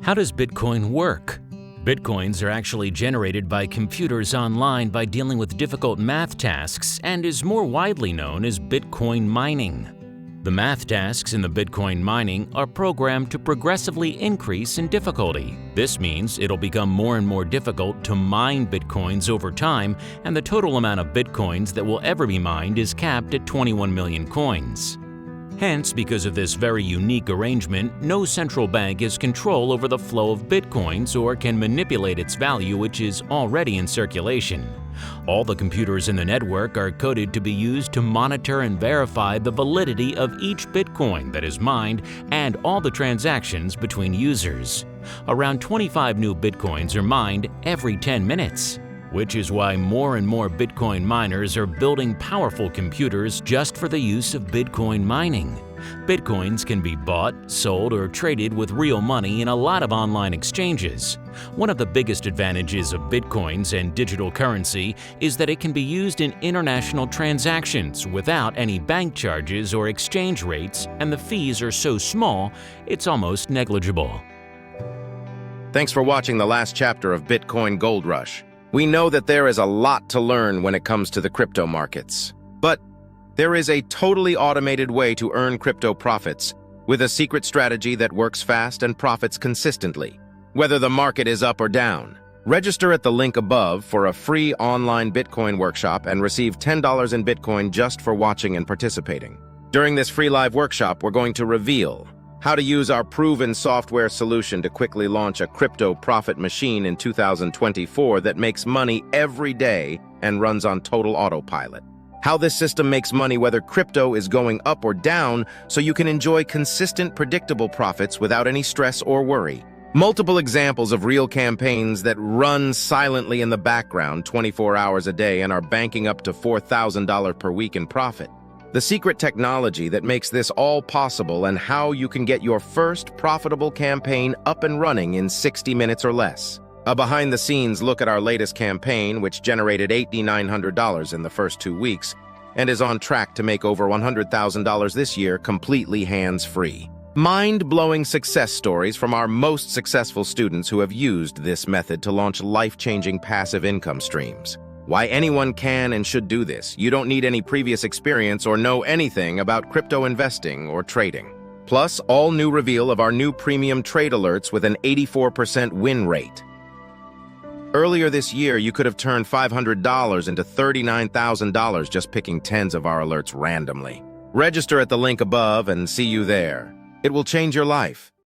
How does Bitcoin work? Bitcoins are actually generated by computers online by dealing with difficult math tasks and is more widely known as Bitcoin mining. The math tasks in the Bitcoin mining are programmed to progressively increase in difficulty. This means it'll become more and more difficult to mine Bitcoins over time, and the total amount of Bitcoins that will ever be mined is capped at 21 million coins. Hence, because of this very unique arrangement, no central bank has control over the flow of Bitcoins or can manipulate its value, which is already in circulation. All the computers in the network are coded to be used to monitor and verify the validity of each Bitcoin that is mined and all the transactions between users. Around 25 new Bitcoins are mined every 10 minutes. Which is why more and more Bitcoin miners are building powerful computers just for the use of Bitcoin mining. Bitcoins can be bought, sold, or traded with real money in a lot of online exchanges. One of the biggest advantages of Bitcoins and digital currency is that it can be used in international transactions without any bank charges or exchange rates, and the fees are so small, it's almost negligible. Thanks for watching the last chapter of Bitcoin Gold Rush. We know that there is a lot to learn when it comes to the crypto markets. But there is a totally automated way to earn crypto profits with a secret strategy that works fast and profits consistently, whether the market is up or down. Register at the link above for a free online Bitcoin workshop and receive $10 in Bitcoin just for watching and participating. During this free live workshop, we're going to reveal how to use our proven software solution to quickly launch a crypto profit machine in 2024 that makes money every day and runs on total autopilot. How this system makes money whether crypto is going up or down, so you can enjoy consistent, predictable profits without any stress or worry. Multiple examples of real campaigns that run silently in the background 24 hours a day and are banking up to $4,000 per week in profit. The secret technology that makes this all possible and how you can get your first profitable campaign up and running in 60 minutes or less. A behind-the-scenes look at our latest campaign, which generated $8,900 in the first 2 weeks and is on track to make over $100,000 this year completely hands-free. Mind-blowing success stories from our most successful students who have used this method to launch life-changing passive income streams. Why anyone can and should do this. You don't need any previous experience or know anything about crypto investing or trading. Plus, all new reveal of our new premium trade alerts with an 84% win rate. Earlier this year, you could have turned $500 into $39,000 just picking tens of our alerts randomly. Register at the link above and see you there. It will change your life.